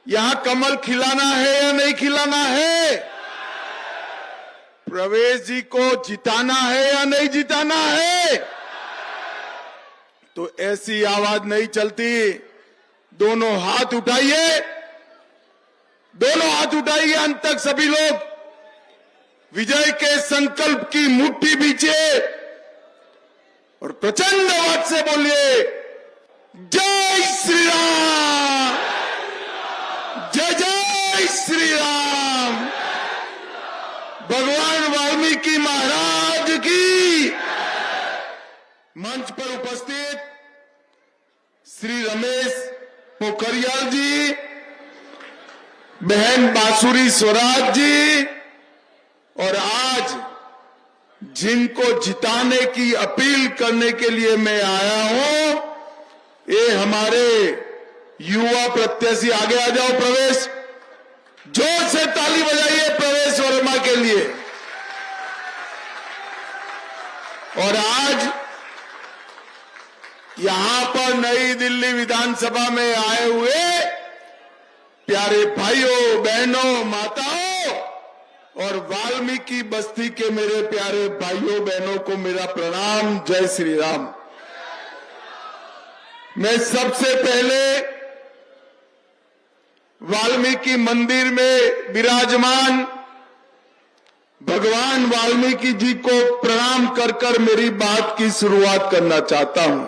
यहां कमल खिलाना है या नहीं खिलाना है? प्रवेश जी को जिताना है या नहीं जिताना है? तो ऐसी आवाज नहीं चलती। दोनों हाथ उठाइए, दोनों हाथ उठाइए अंत तक सभी लोग। विजय के संकल्प की मुट्ठी बीचे और प्रचंड आवाज से बोलिए, जय श्री राम, जय जय श्री राम। भगवान वाल्मीकि महाराज की। मंच पर उपस्थित श्री रमेश पोखरियाल जी, बहन बांसुरी स्वराज जी, और आज जिनको जिताने की अपील करने के लिए मैं आया हूं, ये हमारे युवा प्रत्याशी। आगे आ जाओ प्रवेश, जोर से ताली बजाइए प्रवेश वर्मा के लिए। और आज यहां पर नई दिल्ली विधानसभा में आए हुए प्यारे भाइयों बहनों माताओं और वाल्मीकि बस्ती के मेरे प्यारे भाइयों बहनों को मेरा प्रणाम, जय श्री राम। मैं सबसे पहले वाल्मीकि मंदिर में विराजमान भगवान वाल्मीकि जी को प्रणाम कर कर मेरी बात की शुरुआत करना चाहता हूं।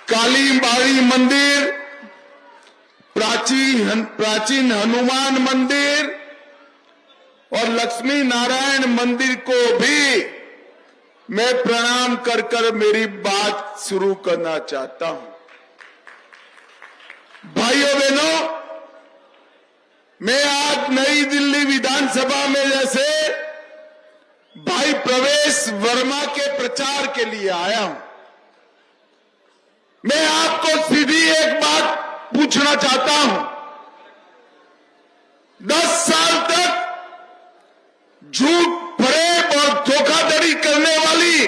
कालीबाड़ी मंदिर, प्राचीन हनुमान मंदिर और लक्ष्मी नारायण मंदिर को भी मैं प्रणाम कर कर मेरी बात शुरू करना चाहता हूं। भाइयों बहनों, मैं आज नई दिल्ली विधानसभा में जैसे भाई प्रवेश वर्मा के प्रचार के लिए आया हूं। मैं आपको सीधी एक बात पूछना चाहता हूं। 10 साल तक झूठ, फरेब और धोखाधड़ी करने वाली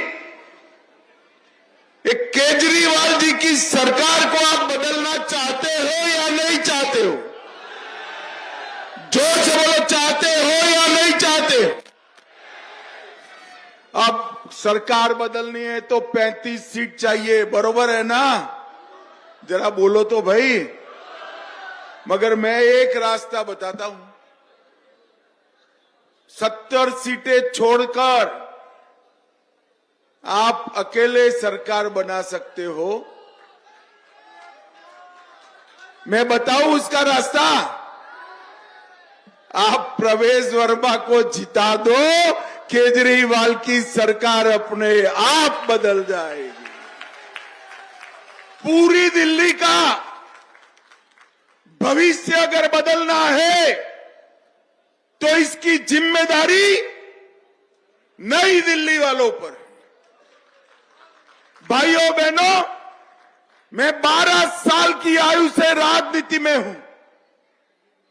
एक केजरीवाल जी की सरकार को आप बदलना चाहते हो या नहीं चाहते हो? जोर से बोलो, चाहते हो या नहीं चाहते? अब सरकार बदलनी है तो 35 सीट चाहिए, बरोबर है ना? जरा बोलो तो भाई। मगर मैं एक रास्ता बताता हूं। 70 सीटें छोड़कर आप अकेले सरकार बना सकते हो। मैं बताऊं उसका रास्ता? आप प्रवेश वर्मा को जिता दो, केजरीवाल की सरकार अपने आप बदल जाएगी। पूरी दिल्ली का भविष्य अगर बदलना है तो इसकी जिम्मेदारी नई दिल्ली वालों पर है। भाइयों बहनों, मैं 12 साल की आयु से राजनीति में हूं।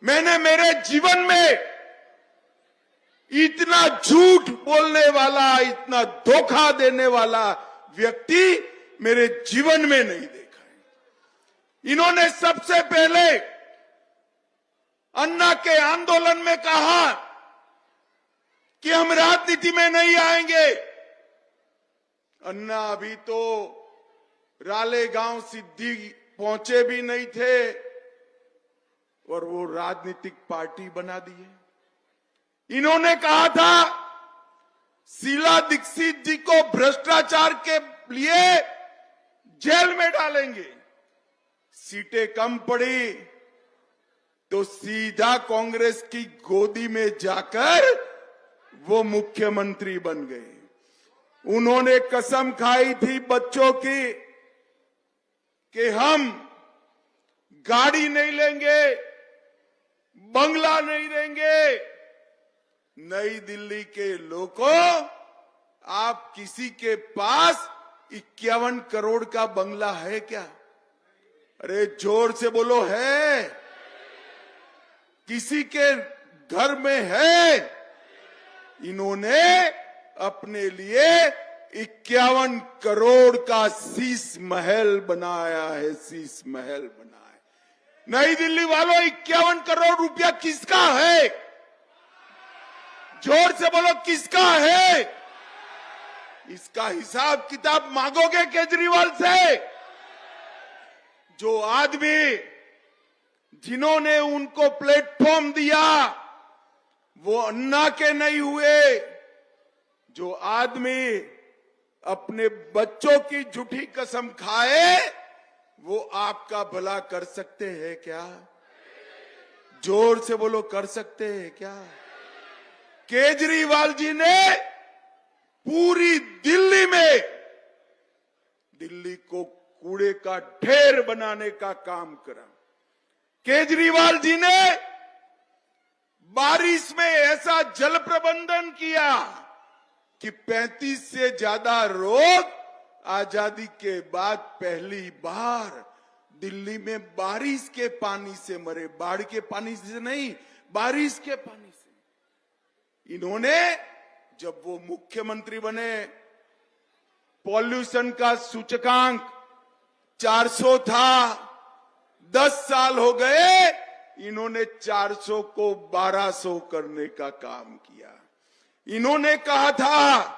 मैंने मेरे जीवन में इतना झूठ बोलने वाला, इतना धोखा देने वाला व्यक्ति मेरे जीवन में नहीं देखा है। इन्होंने सबसे पहले अन्ना के आंदोलन में कहा कि हम राजनीति में नहीं आएंगे। अन्ना अभी तो रालेगांव सिद्धि पहुंचे भी नहीं थे और वो राजनीतिक पार्टी बना दिए। इन्होंने कहा था शीला दीक्षित जी को भ्रष्टाचार के लिए जेल में डालेंगे। सीटें कम पड़ी तो सीधा कांग्रेस की गोदी में जाकर वो मुख्यमंत्री बन गए। उन्होंने कसम खाई थी बच्चों की कि हम गाड़ी नहीं लेंगे, बंगला नहीं देंगे। नई दिल्ली के लोगों, आप किसी के पास 51 करोड़ का बंगला है क्या? अरे जोर से बोलो, है? किसी के घर में है? इन्होंने अपने लिए 51 करोड़ का शीश महल बनाया है, शीश महल बनाया है। नई दिल्ली वालों, 51 करोड़ रुपया किसका है? जोर से बोलो, किसका है? इसका हिसाब किताब मांगोगे केजरीवाल से? जो आदमी जिन्होंने उनको प्लेटफॉर्म दिया वो अन्ना के नहीं हुए। जो आदमी अपने बच्चों की झूठी कसम खाए वो आपका भला कर सकते हैं क्या? जोर से बोलो, कर सकते हैं क्या? केजरीवाल जी ने पूरी दिल्ली में दिल्ली को कूड़े का ढेर बनाने का काम करा। केजरीवाल जी ने बारिश में ऐसा जल प्रबंधन किया कि 35 से ज्यादा लोग आजादी के बाद पहली बार दिल्ली में बारिश के पानी से मरे। बाढ़ के पानी से नहीं, बारिश के पानी से। इन्होंने जब वो मुख्यमंत्री बने, पॉल्यूशन का सूचकांक 400 था, 10 साल हो गए, इन्होंने 400 को 1200 करने का काम किया। इन्होंने कहा था,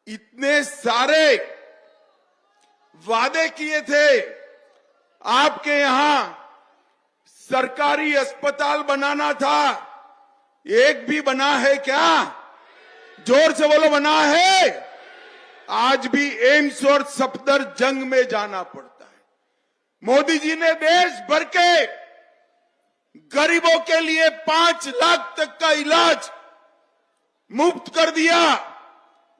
इतने सारे वादे किए थे, आपके यहां सरकारी अस्पताल बनाना था, एक भी बना है क्या? जोर से बोलो, बना है? आज भी एम्स और सफदरजंग में जाना पड़ता है। मोदी जी ने देश भर के गरीबों के लिए 5 लाख तक का इलाज मुफ्त कर दिया।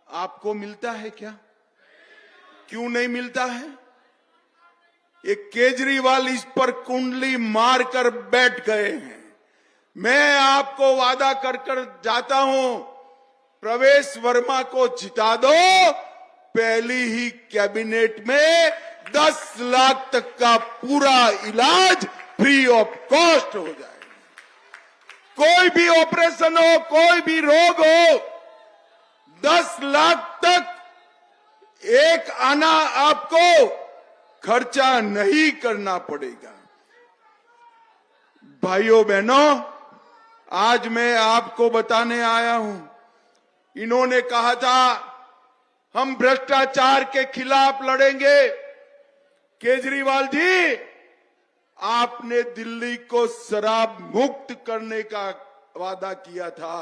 आपको मिलता है क्या? क्यों नहीं मिलता है? ये केजरीवाल इस पर कुंडली मारकर बैठ गए हैं। मैं आपको वादा कर कर जाता हूं, प्रवेश वर्मा को जिता दो, पहली ही कैबिनेट में 10 लाख तक का पूरा इलाज फ्री ऑफ कॉस्ट हो जाएगा। कोई भी ऑपरेशन हो, कोई भी रोग हो, 10 लाख तक एक आना आपको खर्चा नहीं करना पड़ेगा। भाइयों बहनों, आज मैं आपको बताने आया हूं, इन्होंने कहा था हम भ्रष्टाचार के खिलाफ लड़ेंगे। केजरीवाल जी, आपने दिल्ली को शराब मुक्त करने का वादा किया था।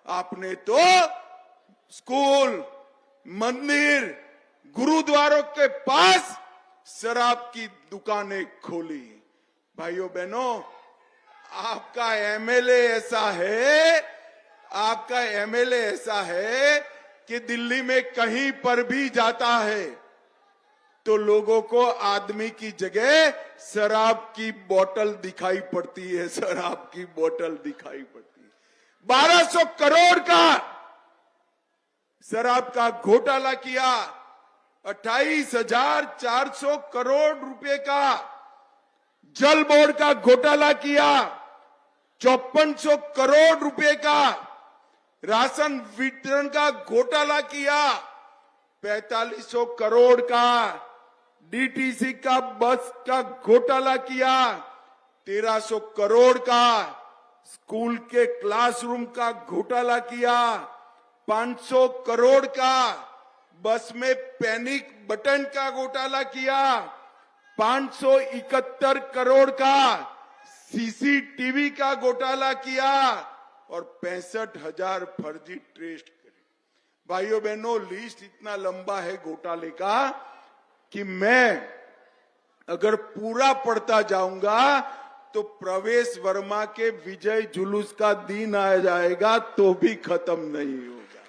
आपने तो स्कूल, मंदिर, गुरुद्वारों के पास शराब की दुकानें खोली। भाइयों बहनों, आपका एमएलए ऐसा है, आपका एमएलए ऐसा है कि दिल्ली में कहीं पर भी जाता है तो लोगों को आदमी की जगह शराब की बोतल दिखाई पड़ती है। शराब की बोतल दिखाई पड़ती है। 1200 करोड़ का शराब का घोटाला किया, 28,400 करोड़ रुपए का जल बोर्ड का घोटाला किया, 5400 करोड़ रुपए का राशन वितरण का घोटाला किया, 4500 करोड़ का डीटीसी का बस का घोटाला किया, 1300 करोड़ का स्कूल के क्लासरूम का घोटाला किया, 500 करोड़ का बस में पैनिक बटन का घोटाला किया, 571 करोड़ का सीसीटीवी का घोटाला किया और 65,000 फर्जी टेस्ट करे। भाइयों बहनों, लिस्ट इतना लंबा है घोटाले का कि मैं अगर पूरा पढ़ता जाऊंगा तो प्रवेश वर्मा के विजय जुलूस का दिन आ जाएगा तो भी खत्म नहीं होगा।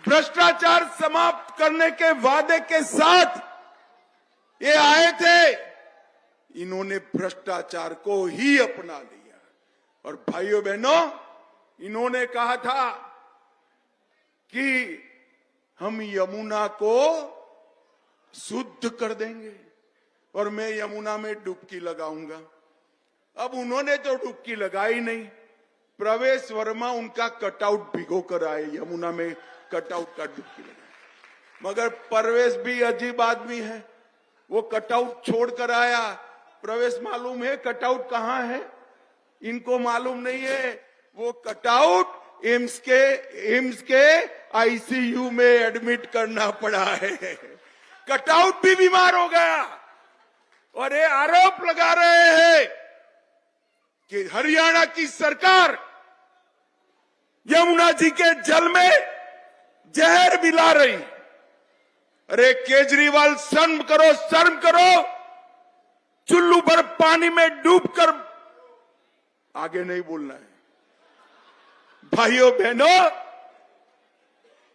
भ्रष्टाचार समाप्त करने के वादे के साथ ये आए थे, इन्होंने भ्रष्टाचार को ही अपना लिया। और भाइयों बहनों, इन्होंने कहा था कि हम यमुना को शुद्ध कर देंगे और मैं यमुना में डुबकी लगाऊंगा। अब उन्होंने तो डुबकी लगाई नहीं, प्रवेश वर्मा उनका कटआउट भिगो कर आए, यमुना में कटआउट का डुबकी लगाए। मगर प्रवेश भी अजीब आदमी है, वो कटआउट छोड़कर आया, प्रवेश मालूम है कटआउट कहां है? इनको मालूम नहीं है। वो कटआउट एम्स के आईसीयू में एडमिट करना पड़ा है। कटआउट भी बीमार हो गया और ये आरोप लगा रहे हैं कि हरियाणा की सरकार यमुना जी के जल में जहर मिला रही। अरे केजरीवाल, शर्म करो, शर्म करो। चुल्लू भर पानी में डूबकर, आगे नहीं बोलना है भाइयों बहनों।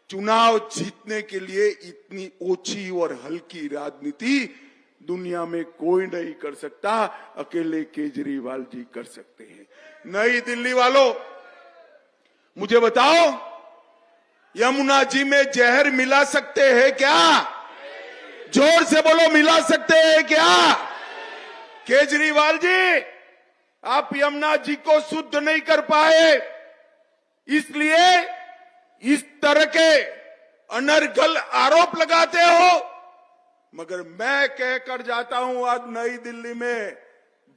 चुनाव जीतने के लिए इतनी ओछी और हल्की राजनीति दुनिया में कोई नहीं कर सकता, अकेले केजरीवाल जी कर सकते हैं। नई दिल्ली वालों, मुझे बताओ, यमुना जी में जहर मिला सकते हैं क्या? जोर से बोलो, मिला सकते हैं क्या? केजरीवाल जी, आप यमुना जी को शुद्ध नहीं कर पाए, इसलिए इस तरह के अनर्गल आरोप लगाते हो। मगर मैं कहकर जाता हूं आज नई दिल्ली में,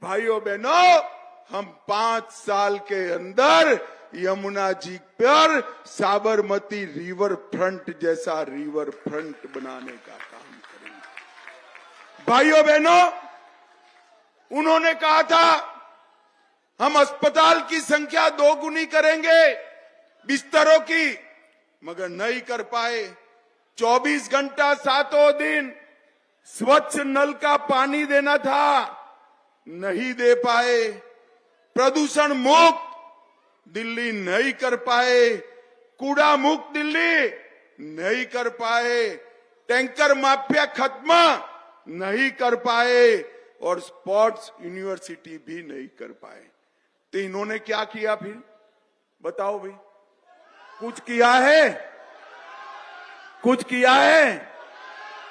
भाइयों बहनों, हम 5 साल के अंदर यमुना जी पर साबरमती रिवर फ्रंट जैसा रिवर फ्रंट बनाने का काम करेंगे। भाइयों बहनों, उन्होंने कहा था हम अस्पताल की संख्या 2 गुनी करेंगे, बिस्तरों की, मगर नहीं कर पाए। 24 घंटा 7 दिन स्वच्छ नल का पानी देना था, नहीं दे पाए। प्रदूषण मुक्त दिल्ली नहीं कर पाए, कूड़ा मुक्त दिल्ली नहीं कर पाए, टैंकर माफिया खत्म नहीं कर पाए और स्पोर्ट्स यूनिवर्सिटी भी नहीं कर पाए। तो इन्होंने क्या किया फिर? बताओ भाई, कुछ किया है? कुछ किया है?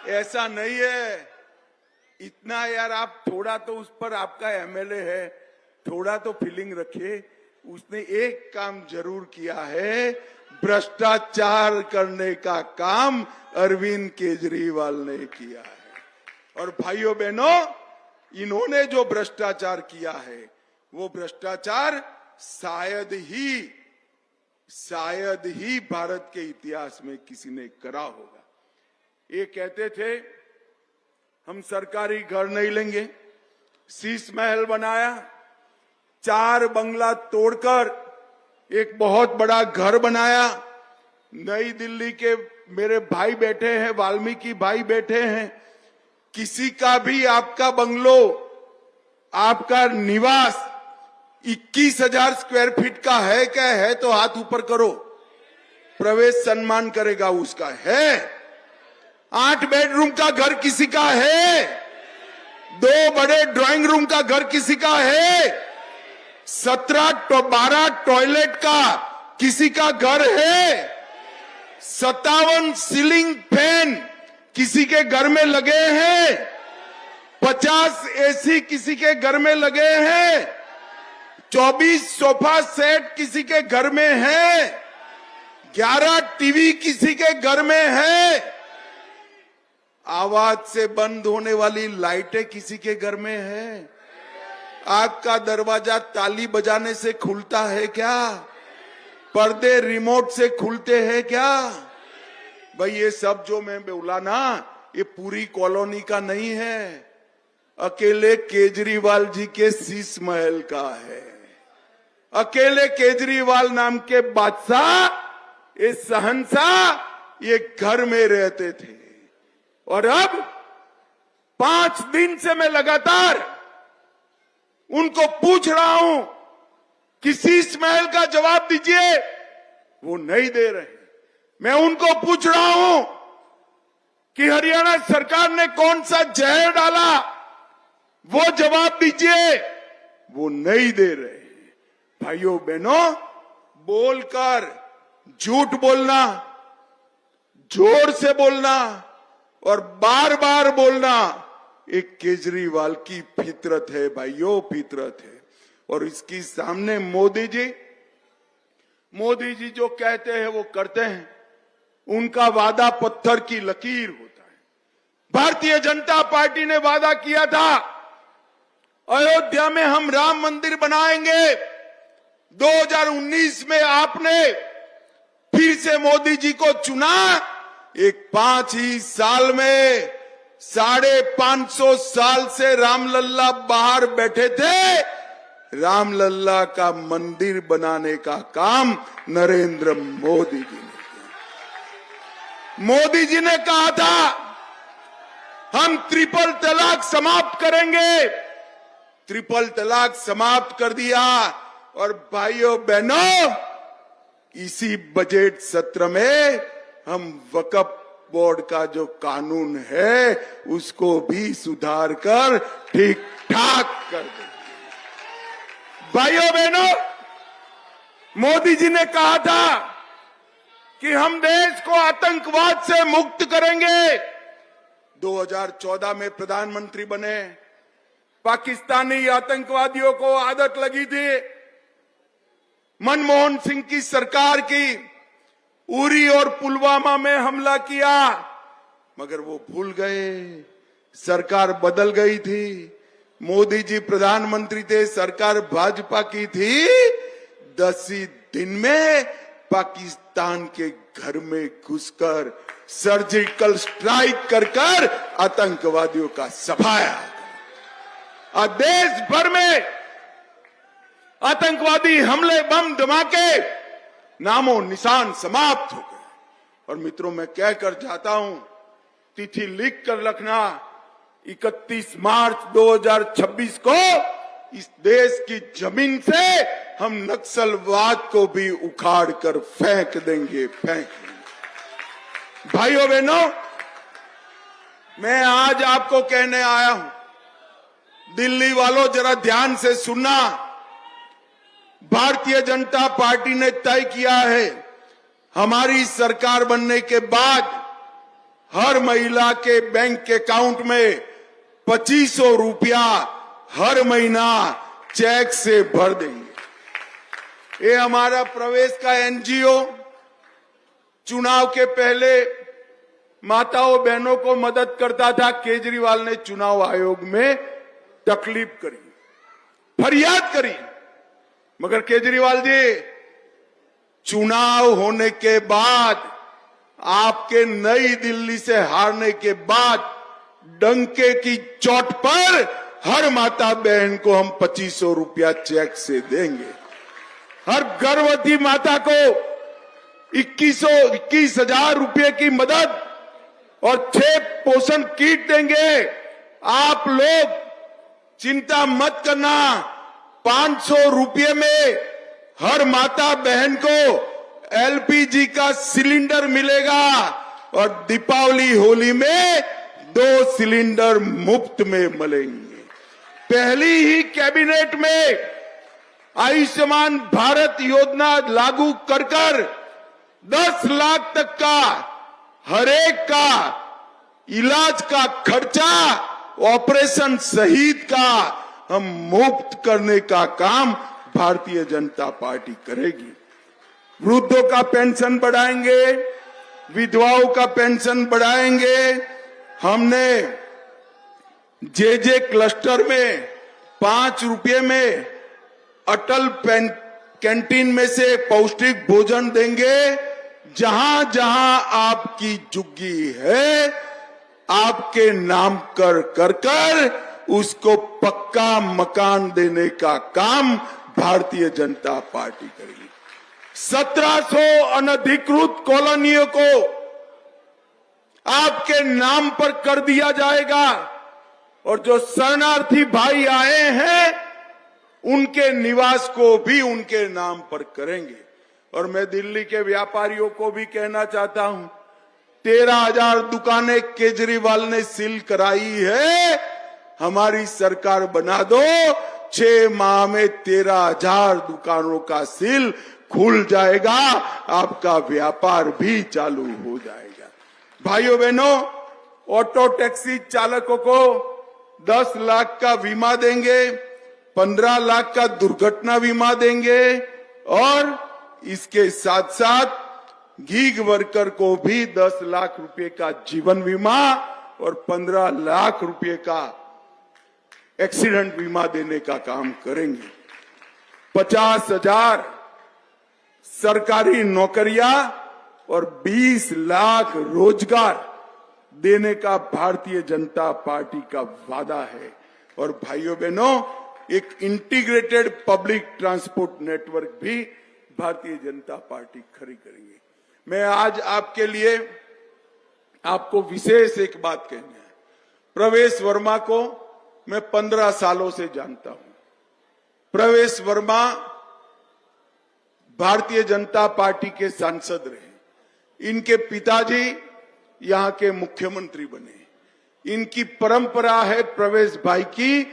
ऐसा नहीं है। इतना यार, आप थोड़ा तो उस पर, आपका एमएलए है, थोड़ा तो फीलिंग रखिए। उसने एक काम जरूर किया है, भ्रष्टाचार करने का काम अरविंद केजरीवाल ने किया है। और भाइयों बहनों, इन्होंने जो भ्रष्टाचार किया है, वो भ्रष्टाचार शायद ही भारत के इतिहास में किसी ने करा होगा। ये कहते थे हम सरकारी घर नहीं लेंगे, शीश महल बनाया, 4 बंगला तोड़कर एक बहुत बड़ा घर बनाया। नई दिल्ली के मेरे भाई बैठे हैं, वाल्मीकि भाई बैठे हैं, किसी का भी आपका बंगलो, आपका निवास 21,000 स्क्वायर फीट का है क्या? है तो हाथ ऊपर करो, प्रवेश सम्मान करेगा उसका। है 8 बेडरूम का घर किसी का है? 2 बड़े ड्राइंग रूम का घर किसी का है? 12 टॉयलेट का किसी का घर है? 57 सीलिंग फैन किसी के घर में लगे हैं? 50 एसी किसी के घर में लगे हैं? 24 सोफा सेट किसी के घर में है? 11 टीवी किसी के घर में है? आवाज से बंद होने वाली लाइटें किसी के घर में है? आपका दरवाजा ताली बजाने से खुलता है क्या? पर्दे रिमोट से खुलते हैं क्या? भाई ये सब जो मैं बोला ना, ये पूरी कॉलोनी का नहीं है, अकेले केजरीवाल जी के शीश महल का है। अकेले केजरीवाल नाम के बादशाह, ये शहंशाह, ये घर में रहते थे। और अब 5 दिन से मैं लगातार उनको पूछ रहा हूं कि शीश महल का जवाब दीजिए, वो नहीं दे रहे। मैं उनको पूछ रहा हूं कि हरियाणा सरकार ने कौन सा जहर डाला, वो जवाब दीजिए, वो नहीं दे रहे। भाइयों बहनों, बोलकर झूठ बोलना, जोर से बोलना और बार बार बोलना एक केजरीवाल की फितरत है भाइयों, फितरत है। और इसकी सामने मोदी जी जो कहते हैं वो करते हैं। उनका वादा पत्थर की लकीर होता है। भारतीय जनता पार्टी ने वादा किया था अयोध्या में हम राम मंदिर बनाएंगे। 2019 में आपने फिर से मोदी जी को चुना। एक 5 ही साल में 550 साल से रामलल्ला बाहर बैठे थे। रामलल्ला का मंदिर बनाने का काम नरेंद्र मोदी जी ने किया। मोदी जी ने कहा था हम ट्रिपल तलाक समाप्त करेंगे। ट्रिपल तलाक समाप्त कर दिया। और भाइयों बहनों, इसी बजट सत्र में हम वक्फ बोर्ड का जो कानून है उसको भी सुधार कर ठीक ठाक कर देंगे। भाइयों बहनों, मोदी जी ने कहा था कि हम देश को आतंकवाद से मुक्त करेंगे। 2014 में प्रधानमंत्री बने। पाकिस्तानी आतंकवादियों को आदत लगी थी। मनमोहन सिंह की सरकार की उरी और पुलवामा में हमला किया, मगर वो भूल गए। सरकार बदल गई थी। मोदी जी प्रधानमंत्री थे, सरकार भाजपा की थी। 10 ही दिन में पाकिस्तान के घर में घुसकर सर्जिकल स्ट्राइक कर आतंकवादियों का सफाया। और देश भर में आतंकवादी हमले, बम धमाके नामो निशान समाप्त हो गए। और मित्रों, मैं कहकर जाता हूं, तिथि लिख कर रखना, 31 मार्च 2026 को इस देश की जमीन से हम नक्सलवाद को भी उखाड़ कर फेंक देंगे। भाइयों बहनों, मैं आज आपको कहने आया हूं, दिल्ली वालों जरा ध्यान से सुनना। भारतीय जनता पार्टी ने तय किया है, हमारी सरकार बनने के बाद हर महिला के बैंक अकाउंट में 2500 रुपया हर महीना चेक से भर देंगे। ये हमारा प्रवेश का एनजीओ चुनाव के पहले माताओं बहनों को मदद करता था। केजरीवाल ने चुनाव आयोग में तकलीफ करी, फरियाद करी, मगर केजरीवाल जी, चुनाव होने के बाद, आपके नई दिल्ली से हारने के बाद डंके की चोट पर हर माता बहन को हम 2500 रुपया चेक से देंगे। हर गर्भवती माता को 21,000 रुपये की मदद और 6 पोषण किट देंगे। आप लोग चिंता मत करना, 500 रुपये में हर माता बहन को एलपीजी का सिलेंडर मिलेगा और दीपावली होली में 2 सिलेंडर मुफ्त में मिलेंगे। पहली ही कैबिनेट में आयुष्मान भारत योजना लागू कर 10 लाख तक का हर एक का इलाज का खर्चा, ऑपरेशन सहित का हम मुफ्त करने का काम भारतीय जनता पार्टी करेगी। वृद्धों का पेंशन बढ़ाएंगे, विधवाओं का पेंशन बढ़ाएंगे। हमने जे क्लस्टर में 5 रुपये में अटल कैंटीन में से पौष्टिक भोजन देंगे। जहां जहां आपकी झुग्गी है, आपके नाम कर उसको पक्का मकान देने का काम भारतीय जनता पार्टी करेगी। 1700 अनधिकृत कॉलोनियों को आपके नाम पर कर दिया जाएगा और जो शरणार्थी भाई आए हैं उनके निवास को भी उनके नाम पर करेंगे। और मैं दिल्ली के व्यापारियों को भी कहना चाहता हूं, 13,000 दुकानें केजरीवाल ने सील कराई है, हमारी सरकार बना दो, 6 माह में 13,000 दुकानों का सील खुल जाएगा, आपका व्यापार भी चालू हो जाएगा। भाइयों बहनों, ऑटो टैक्सी चालकों को 10 लाख का बीमा देंगे, 15 लाख का दुर्घटना बीमा देंगे और इसके साथ साथ गीग वर्कर को भी 10 लाख रुपए का जीवन बीमा और 15 लाख रुपए का एक्सीडेंट बीमा देने का काम करेंगे। 50,000 सरकारी नौकरियां और 20 लाख रोजगार देने का भारतीय जनता पार्टी का वादा है। और भाइयों बहनों, एक इंटीग्रेटेड पब्लिक ट्रांसपोर्ट नेटवर्क भी भारतीय जनता पार्टी खड़ी करेंगे। मैं आज आपके लिए आपको विशेष एक बात कहनी है। प्रवेश वर्मा को मैं 15 सालों से जानता हूं। प्रवेश वर्मा भारतीय जनता पार्टी के सांसद रहे। इनके पिताजी यहां के मुख्यमंत्री बने। इनकी परंपरा है प्रवेश भाई की,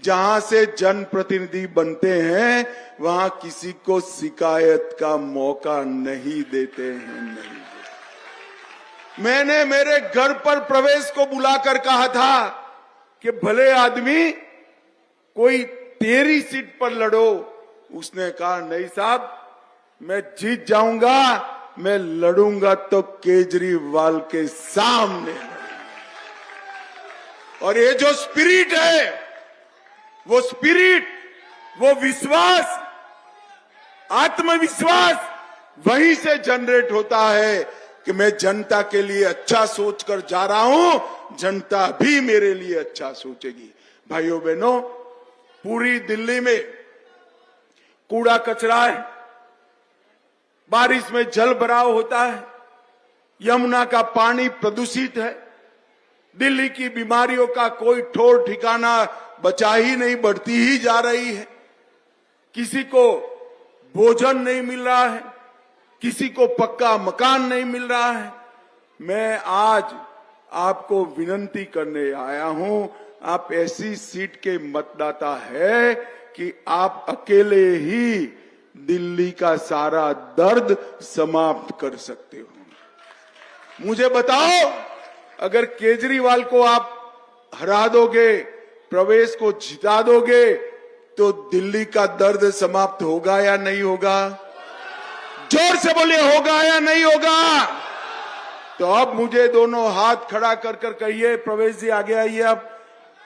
जहां से जनप्रतिनिधि बनते हैं वहां किसी को शिकायत का मौका नहीं देते हैं। नहीं, मैंने मेरे घर पर प्रवेश को बुलाकर कहा था कि भले आदमी कोई तेरी सीट पर लड़ो। उसने कहा नहीं साहब, मैं जीत जाऊंगा, मैं लड़ूंगा तो केजरीवाल के सामने। और ये जो स्पिरिट है, वो स्पिरिट, वो विश्वास, आत्मविश्वास वहीं से जनरेट होता है कि मैं जनता के लिए अच्छा सोचकर जा रहा हूं, जनता भी मेरे लिए अच्छा सोचेगी। भाइयों बहनों, पूरी दिल्ली में कूड़ा कचरा है, बारिश में जल भराव होता है, यमुना का पानी प्रदूषित है, दिल्ली की बीमारियों का कोई ठौर ठिकाना बचा ही नहीं, बढ़ती ही जा रही है। किसी को भोजन नहीं मिल रहा है, किसी को पक्का मकान नहीं मिल रहा है। मैं आज आपको विनती करने आया हूं, आप ऐसी सीट के मतदाता है कि आप अकेले ही दिल्ली का सारा दर्द समाप्त कर सकते हो। मुझे बताओ, अगर केजरीवाल को आप हरा दोगे, प्रवेश को जिता दोगे, तो दिल्ली का दर्द समाप्त होगा या नहीं होगा? जोर से बोलिए, होगा या नहीं होगा? तो अब मुझे दोनों हाथ खड़ा कर कर कहिए, प्रवेश जी आगे आइए। अब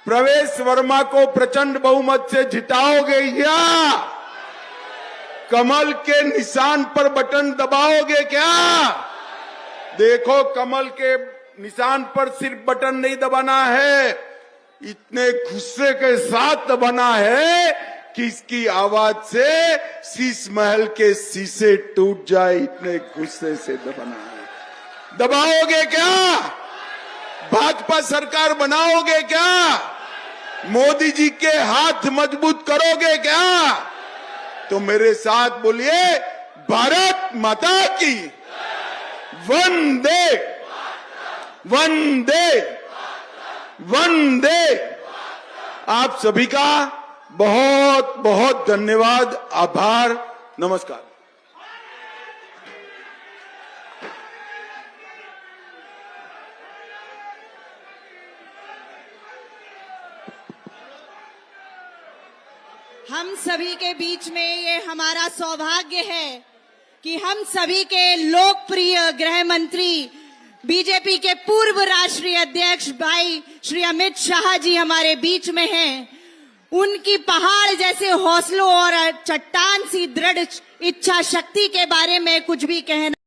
प्रवेश वर्मा को प्रचंड बहुमत से जिताओगे या कमल के निशान पर बटन दबाओगे क्या? देखो, कमल के निशान पर सिर्फ बटन नहीं दबाना है, इतने गुस्से के साथ दबाना है कि इसकी आवाज से शीश महल के शीशे टूट जाए, इतने गुस्से से दबाना है। दबाओगे क्या? भाजपा सरकार बनाओगे क्या? मोदी जी के हाथ मजबूत करोगे क्या? तो मेरे साथ बोलिए, भारत माता की वंदे वंदे वंदे। आप सभी का बहुत बहुत धन्यवाद, आभार, नमस्कार। हम सभी के बीच में ये हमारा सौभाग्य है कि हम सभी के लोकप्रिय गृह मंत्री, बीजेपी के पूर्व राष्ट्रीय अध्यक्ष भाई श्री अमित शाह जी हमारे बीच में हैं। उनकी पहाड़ जैसे हौसलों और चट्टान सी दृढ़ इच्छा शक्ति के बारे में कुछ भी कहना